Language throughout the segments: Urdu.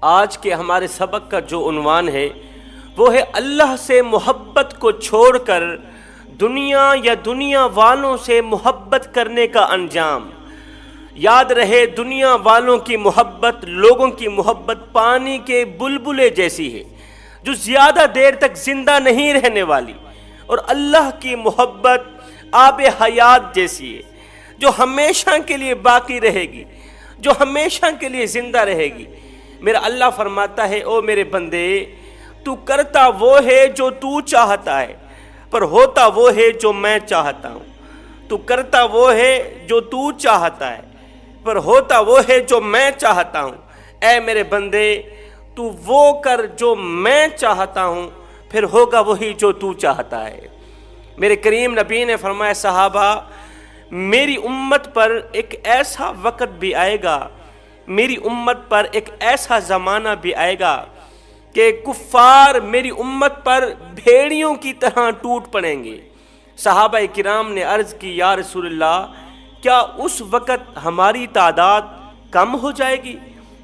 آج کے ہمارے سبق کا جو عنوان ہے وہ ہے اللہ سے محبت کو چھوڑ کر دنیا یا دنیا والوں سے محبت کرنے کا انجام۔ یاد رہے، دنیا والوں کی محبت، لوگوں کی محبت پانی کے بلبلے جیسی ہے جو زیادہ دیر تک زندہ نہیں رہنے والی، اور اللہ کی محبت آب حیات جیسی ہے جو ہمیشہ کے لیے باقی رہے گی، جو ہمیشہ کے لیے زندہ رہے گی۔ میرا اللہ فرماتا ہے، او میرے بندے، تو کرتا وہ ہے جو تو چاہتا ہے، پر ہوتا وہ ہے جو میں چاہتا ہوں۔ تو کرتا وہ ہے جو تو چاہتا ہے، پر ہوتا وہ ہے جو میں چاہتا ہوں۔ اے میرے بندے، تو وہ کر جو میں چاہتا ہوں، پھر ہوگا وہی جو تو چاہتا ہے۔ میرے کریم نبی نے فرمایا، صحابہ، میری امت پر ایک ایسا وقت بھی آئے گا، میری امت پر ایک ایسا زمانہ بھی آئے گا کہ کفار میری امت پر بھیڑیوں کی طرح ٹوٹ پڑیں گے۔ صحابہ کرام نے عرض کی، یا رسول اللہ، کیا اس وقت ہماری تعداد کم ہو جائے گی؟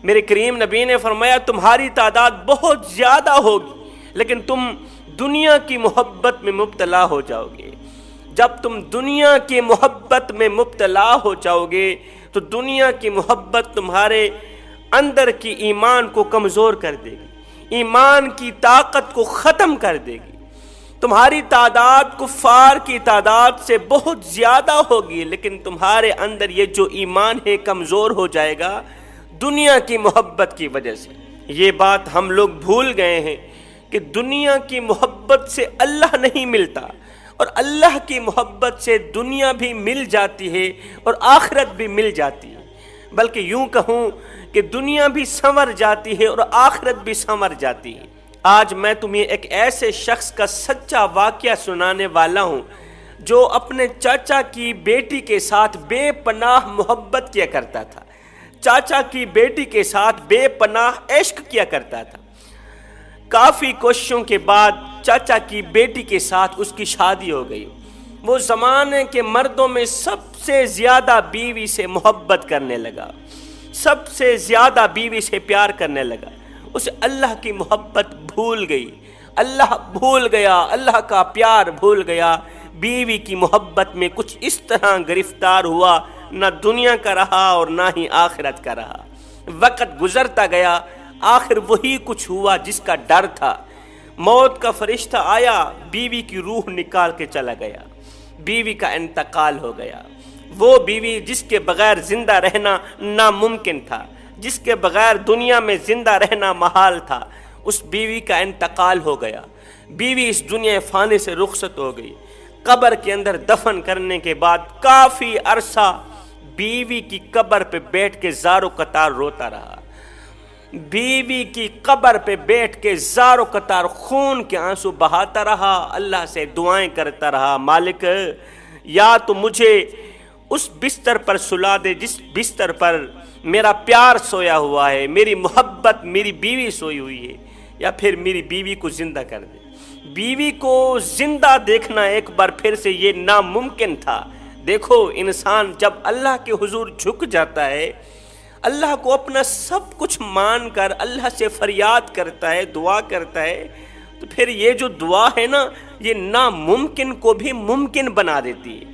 میرے کریم نبی نے فرمایا، تمہاری تعداد بہت زیادہ ہوگی، لیکن تم دنیا کی محبت میں مبتلا ہو جاؤ گے۔ جب تم دنیا کی محبت میں مبتلا ہو جاؤ گے تو دنیا کی محبت تمہارے اندر کی ایمان کو کمزور کر دے گی، ایمان کی طاقت کو ختم کر دے گی۔ تمہاری تعداد کفار کی تعداد سے بہت زیادہ ہوگی، لیکن تمہارے اندر یہ جو ایمان ہے کمزور ہو جائے گا دنیا کی محبت کی وجہ سے۔ یہ بات ہم لوگ بھول گئے ہیں کہ دنیا کی محبت سے اللہ نہیں ملتا، اور اللہ کی محبت سے دنیا بھی مل جاتی ہے اور آخرت بھی مل جاتی ہے، بلکہ یوں کہوں کہ دنیا بھی سنور جاتی ہے اور آخرت بھی سنور جاتی ہے۔ آج میں تمہیں ایک ایسے شخص کا سچا واقعہ سنانے والا ہوں جو اپنے چاچا کی بیٹی کے ساتھ بے پناہ محبت کیا کرتا تھا، چاچا کی بیٹی کے ساتھ بے پناہ عشق کیا کرتا تھا۔ کافی کوششوں کے بعد چاچا کی بیٹی کے ساتھ اس کی شادی ہو گئی۔ وہ زمانے کے مردوں میں سب سے زیادہ بیوی سے محبت کرنے لگا، سب سے زیادہ بیوی سے پیار کرنے لگا۔ اسے اللہ کی محبت بھول گئی، اللہ بھول گیا، اللہ کا پیار بھول گیا، بیوی کی محبت میں کچھ اس طرح گرفتار ہوا، نہ دنیا کا رہا اور نہ ہی آخرت کا رہا۔ وقت گزرتا گیا، آخر وہی کچھ ہوا جس کا ڈر تھا۔ موت کا فرشتہ آیا، بیوی کی روح نکال کے چلا گیا، بیوی کا انتقال ہو گیا۔ وہ بیوی جس کے بغیر زندہ رہنا ناممکن تھا، جس کے بغیر دنیا میں زندہ رہنا محال تھا، اس بیوی کا انتقال ہو گیا۔ بیوی اس دنیا فانی سے رخصت ہو گئی۔ قبر کے اندر دفن کرنے کے بعد کافی عرصہ بیوی کی قبر پہ بیٹھ کے زار و قطار روتا رہا، بیوی کی قبر پہ بیٹھ کے زار و قطار خون کے آنسو بہاتا رہا، اللہ سے دعائیں کرتا رہا، مالک یا تو مجھے اس بستر پر سلا دے جس بستر پر میرا پیار سویا ہوا ہے، میری محبت، میری بیوی سوئی ہوئی ہے، یا پھر میری بیوی کو زندہ کر دے۔ بیوی کو زندہ دیکھنا ایک بار پھر سے یہ ناممکن تھا۔ دیکھو، انسان جب اللہ کے حضور جھک جاتا ہے، اللہ کو اپنا سب کچھ مان کر اللہ سے فریاد کرتا ہے، دعا کرتا ہے، تو پھر یہ جو دعا ہے نا، یہ ناممکن کو بھی ممکن بنا دیتی ہے۔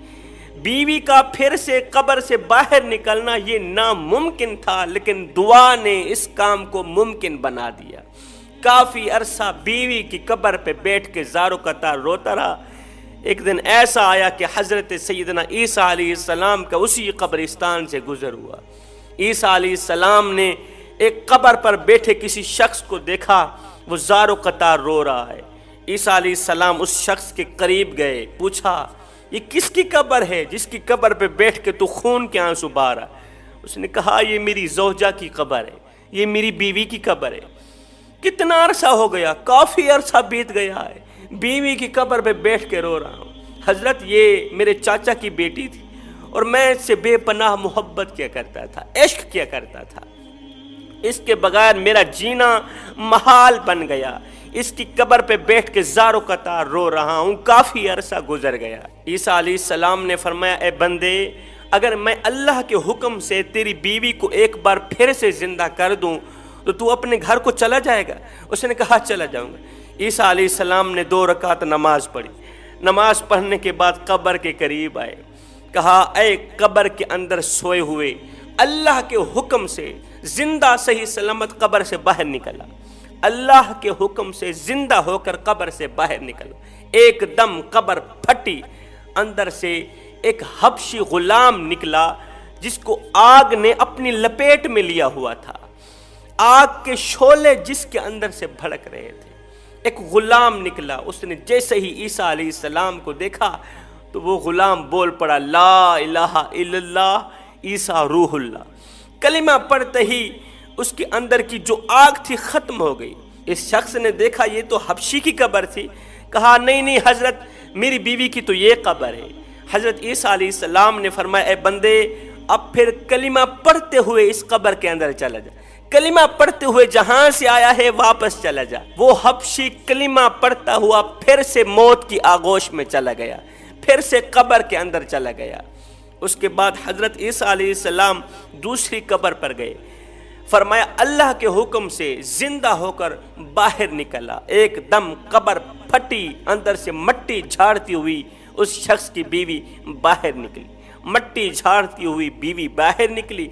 بیوی کا پھر سے قبر سے باہر نکلنا یہ ناممکن تھا، لیکن دعا نے اس کام کو ممکن بنا دیا۔ کافی عرصہ بیوی کی قبر پہ بیٹھ کے زار و قطار روتا رہا۔ ایک دن ایسا آیا کہ حضرت سیدنا عیسیٰ علیہ السلام کا اسی قبرستان سے گزر ہوا۔ عیسیٰ علیہ السلام نے ایک قبر پر بیٹھے کسی شخص کو دیکھا، وہ زار و قطار رو رہا ہے۔ عیسیٰ علیہ السلام اس شخص کے قریب گئے، پوچھا، یہ کس کی قبر ہے جس کی قبر پہ بیٹھ کے تو خون کے آنسو بہا رہا؟ اس نے کہا، یہ میری زوجہ کی قبر ہے، یہ میری بیوی کی قبر ہے۔ کتنا عرصہ ہو گیا؟ کافی عرصہ بیت گیا ہے، بیوی کی قبر پہ بیٹھ کے رو رہا ہوں۔ حضرت، یہ میرے چاچا کی بیٹی تھی اور میں اس سے بے پناہ محبت کیا کرتا تھا، عشق کیا کرتا تھا، اس کے بغیر میرا جینا محال بن گیا، اس کی قبر پہ بیٹھ کے زار و قطار رو رہا ہوں، کافی عرصہ گزر گیا۔ عیسیٰ علیہ السلام نے فرمایا، اے بندے، اگر میں اللہ کے حکم سے تیری بیوی کو ایک بار پھر سے زندہ کر دوں تو تو اپنے گھر کو چلا جائے گا؟ اس نے کہا چلا جاؤں گا۔ عیسیٰ علیہ السلام نے 2 رکعت نماز پڑھی۔ نماز پڑھنے کے بعد قبر کے قریب آئے، کہا اے قبر کے اندر سوئے ہوئے، اللہ کے حکم سے زندہ صحیح سلامت قبر سے باہر نکلا، اللہ کے حکم سے زندہ ہو کر قبر سے باہر نکلا۔ ایک دم قبر پھٹی، اندر سے ایک حبشی غلام نکلا جس کو آگ نے اپنی لپیٹ میں لیا ہوا تھا، آگ کے شعلے جس کے اندر سے بھڑک رہے تھے۔ ایک غلام نکلا، اس نے جیسے ہی عیسیٰ علیہ السلام کو دیکھا تو وہ غلام بول پڑا لا الہ الا اللہ عیسیٰ روح اللہ۔ کلمہ پڑھتے ہی اس کے اندر کی جو آگ تھی ختم ہو گئی۔ اس شخص نے دیکھا یہ تو حبشی کی قبر تھی، کہا نہیں حضرت، میری بیوی کی تو یہ قبر ہے۔ حضرت عیسیٰ علیہ السلام نے فرمایا اے بندے، اب پھر کلمہ پڑھتے ہوئے اس قبر کے اندر چلا جا، کلمہ پڑھتے ہوئے جہاں سے آیا ہے واپس چلا جا۔ وہ حبشی کلمہ پڑھتا ہوا پھر سے موت کی آغوش میں چلا گیا، پھر سے قبر کے اندر چلا گیا۔ اس کے بعد حضرت عیسیٰ علیہ السلام دوسری قبر پر گئے، فرمایا اللہ کے حکم سے زندہ ہو کر باہر نکلا، ایک دم قبر پھٹی، اندر سے مٹی جھاڑتی ہوئی اس شخص کی بیوی باہر نکلی، مٹی جھاڑتی ہوئی بیوی باہر نکلی۔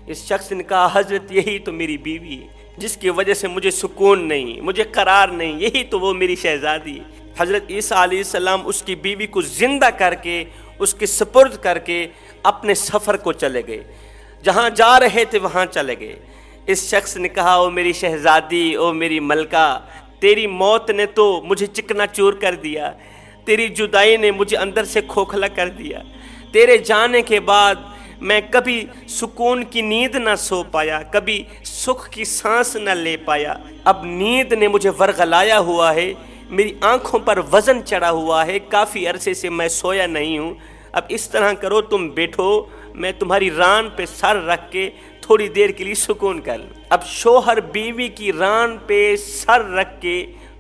اس شخص نے کہا حضرت یہی تو میری بیوی ہے جس کی وجہ سے مجھے سکون نہیں، مجھے قرار نہیں، یہی تو وہ میری شہزادی ہے۔ حضرت عیسیٰ علیہ السلام اس کی بیوی کو زندہ کر کے، اس کے سپرد کر کے اپنے سفر کو چلے گئے، جہاں جا رہے تھے وہاں چلے گئے۔ اس شخص نے کہا او میری شہزادی، او میری ملکہ، تیری موت نے تو مجھے چکنا چور کر دیا، تیری جدائی نے مجھے اندر سے کھوکھلا کر دیا، تیرے جانے کے بعد میں کبھی سکون کی نیند نہ سو پایا، کبھی سکھ کی سانس نہ لے پایا، اب نیند نے مجھے ورغلایا ہوا ہے، میری آنکھوں پر وزن چڑھا ہوا ہے، کافی عرصے سے میں سویا نہیں ہوں۔ اب اس طرح کرو تم بیٹھو، میں تمہاری ران پہ سر رکھ کے تھوڑی دیر کے لیے سکون کر لوں۔ اب شوہر بیوی کی ران پہ سر رکھ کے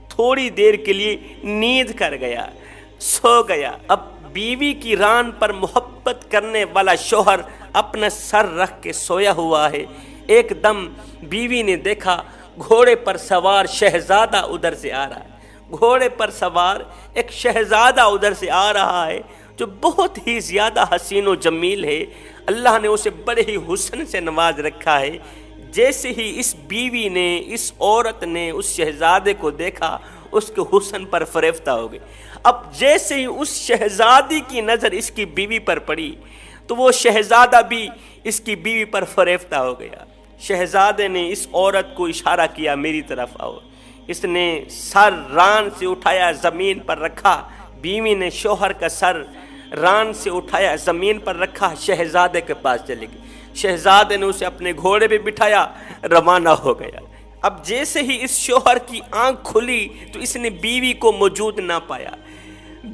تھوڑی دیر کے لیے نیند کر گیا، سو گیا۔ اب بیوی کی ران پر محبت کرنے والا شوہر اپنا سر رکھ کے سویا ہوا ہے۔ ایک دم بیوی نے دیکھا گھوڑے پر سوار شہزادہ ادھر سے آ رہا ہے، گھوڑے پر سوار ایک شہزادہ ادھر سے آ رہا ہے جو بہت ہی زیادہ حسین و جمیل ہے، اللہ نے اسے بڑے ہی حسن سے نواز رکھا ہے۔ جیسے ہی اس بیوی نے، اس عورت نے اس شہزادے کو دیکھا، اس کے حسن پر فریفتہ ہو گئی۔ اب جیسے ہی اس شہزادی کی نظر اس کی بیوی پر پڑی تو وہ شہزادہ بھی اس کی بیوی پر فریفتہ ہو گیا۔ شہزادے نے اس عورت کو اشارہ کیا میری طرف آؤ، اس نے سر ران سے اٹھایا زمین پر رکھا، بیوی نے شوہر کا سر ران سے اٹھایا زمین پر رکھا، شہزادے کے پاس چلے گئی، شہزادے نے اسے اپنے گھوڑے پہ بٹھایا، روانہ ہو گیا۔ اب جیسے ہی اس شوہر کی آنکھ کھلی تو اس نے بیوی کو موجود نہ پایا،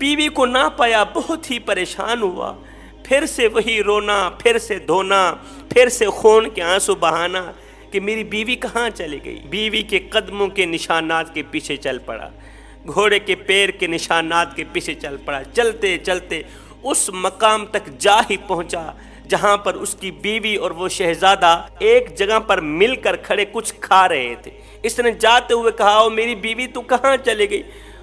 بیوی کو نہ پایا، بہت ہی پریشان ہوا، پھر سے وہی رونا، پھر سے دھونا، پھر سے خون کے آنسو بہانا کہ میری بیوی کہاں چلی گئی۔ بیوی کے قدموں کے نشانات کے پیچھے چل پڑا، گھوڑے کے پیر کے نشانات کے پیچھے چل پڑا، چلتے چلتے اس مقام تک جا ہی پہنچا جہاں پر اس کی بیوی اور وہ شہزادہ ایک جگہ پر مل کر کھڑے کچھ کھا رہے تھے۔ اس نے جاتے ہوئے کہا او میری بیوی تو کہاں چلے گئی؟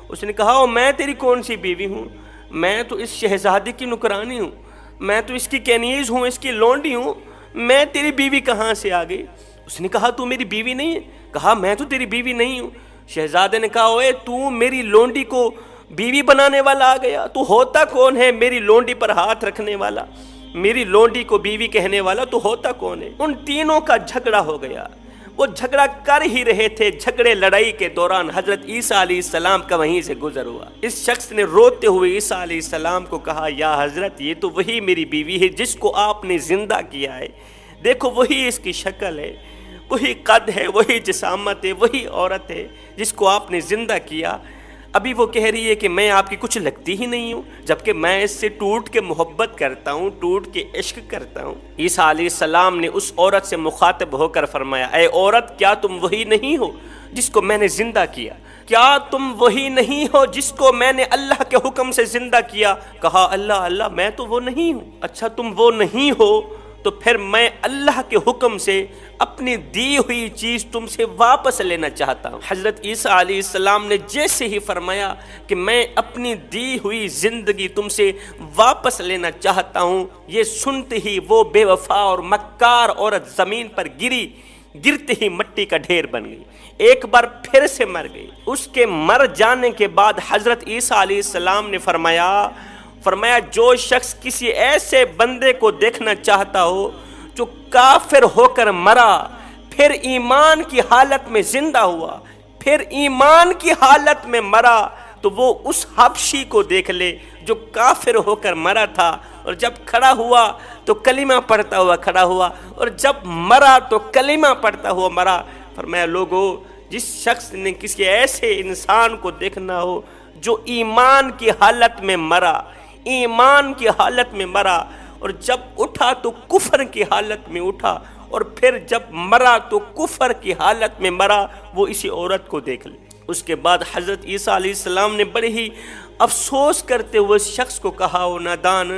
اس نے کہا او میں تیری کون سی بیوی ہوں، میں تو اس شہزادی کی نکرانی ہوں، میں تو اس کی کنیز ہوں، اس کی لونڈی ہوں، میں تیری بیوی کہاں سے آ گئی؟ اس نے کہا تو میری بیوی نہیں ہے؟ کہا میں تو تیری بیوی نہیں ہوں۔ شہزادے نے کہا اوے تو میری لونڈی کو بیوی بنانے والا آ گیا، تو ہوتا کون ہے میری لونڈی پر ہاتھ رکھنے والا، میری لونڈی کو بیوی کہنے والا، تو ہوتا کون ہے؟ ان تینوں کا جھگڑا ہو گیا، وہ جھگڑا کر ہی رہے تھے، جھگڑے لڑائی کے دوران حضرت عیسیٰ علیہ السلام کا وہیں سے گزر ہوا۔ اس شخص نے روتے ہوئے عیسیٰ علیہ السلام کو کہا یا حضرت یہ تو وہی میری بیوی ہے جس کو آپ نے زندہ کیا ہے، دیکھو وہی اس کی شکل ہے، وہی قد ہے، وہی جسامت ہے، وہی عورت ہے جس کو آپ نے زندہ کیا۔ ابھی وہ کہہ رہی ہے کہ میں آپ کی کچھ لگتی ہی نہیں ہوں، جبکہ میں اس سے ٹوٹ کے محبت کرتا ہوں، ٹوٹ کے عشق کرتا ہوں۔ عیسیٰ علیہ السلام نے اس عورت سے مخاطب ہو کر فرمایا اے عورت کیا تم وہی نہیں ہو جس کو میں نے زندہ کیا؟ کیا تم وہی نہیں ہو جس کو میں نے اللہ کے حکم سے زندہ کیا؟ کہا اللہ اللہ میں تو وہ نہیں ہوں۔ اچھا تم وہ نہیں ہو تو پھر میں اللہ کے حکم سے اپنی دی ہوئی چیز تم سے واپس لینا چاہتا ہوں۔ حضرت عیسیٰ علیہ السلام نے جیسے ہی فرمایا کہ میں اپنی دی ہوئی زندگی تم سے واپس لینا چاہتا ہوں، یہ سنتے ہی وہ بے وفا اور مکار عورت زمین پر گرتے ہی مٹی کا ڈھیر بن گئی، ایک بار پھر سے مر گئی۔ اس کے مر جانے کے بعد حضرت عیسیٰ علیہ السلام نے فرمایا جو شخص کسی ایسے بندے کو دیکھنا چاہتا ہو جو کافر ہو کر مرا، پھر ایمان کی حالت میں زندہ ہوا، پھر ایمان کی حالت میں مرا، تو وہ اس حبشی کو دیکھ لے جو کافر ہو کر مرا تھا، اور جب کھڑا ہوا تو کلمہ پڑھتا ہوا کھڑا ہوا، اور جب مرا تو کلمہ پڑھتا ہوا مرا۔ فرمایا لوگو، جس شخص نے کسی ایسے انسان کو دیکھنا ہو جو ایمان کی حالت میں مرا، ایمان کی حالت میں مرا، اور جب اٹھا تو کفر کی حالت میں اٹھا، اور پھر جب مرا تو کفر کی حالت میں مرا، وہ اسی عورت کو دیکھ لے۔ اس کے بعد حضرت عیسیٰ علیہ السلام نے بڑے ہی افسوس کرتے ہوئے اس شخص کو کہا، او نادان،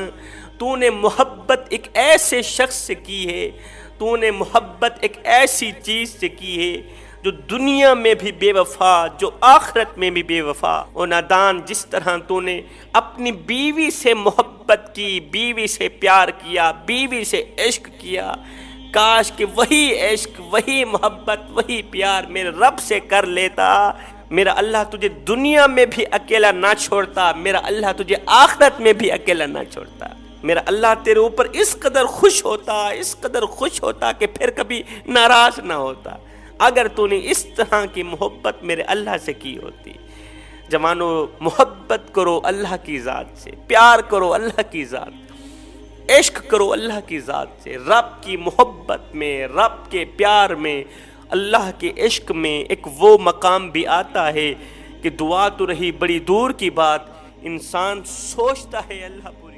تو نے محبت ایک ایسے شخص سے کی ہے، تو نے محبت ایک ایسی چیز سے کی ہے جو دنیا میں بھی بے وفا، جو آخرت میں بھی بے وفا۔ او نادان، جس طرح تو نے اپنی بیوی سے محبت کی، بیوی سے پیار کیا، بیوی سے عشق کیا، کاش کہ وہی عشق، وہی محبت، وہی پیار میرے رب سے کر لیتا، میرا اللہ تجھے دنیا میں بھی اکیلا نہ چھوڑتا، میرا اللہ تجھے آخرت میں بھی اکیلا نہ چھوڑتا، میرا اللہ تیرے اوپر اس قدر خوش ہوتا، اس قدر خوش ہوتا کہ پھر کبھی ناراض نہ ہوتا، اگر تو نے اس طرح کی محبت میرے اللہ سے کی ہوتی۔ جوانو، محبت کرو اللہ کی ذات سے، پیار کرو اللہ کی ذات، عشق کرو اللہ کی ذات سے۔ رب کی محبت میں، رب کے پیار میں، اللہ کے عشق میں ایک وہ مقام بھی آتا ہے کہ دعا تو رہی بڑی دور کی بات، انسان سوچتا ہے اللہ پوری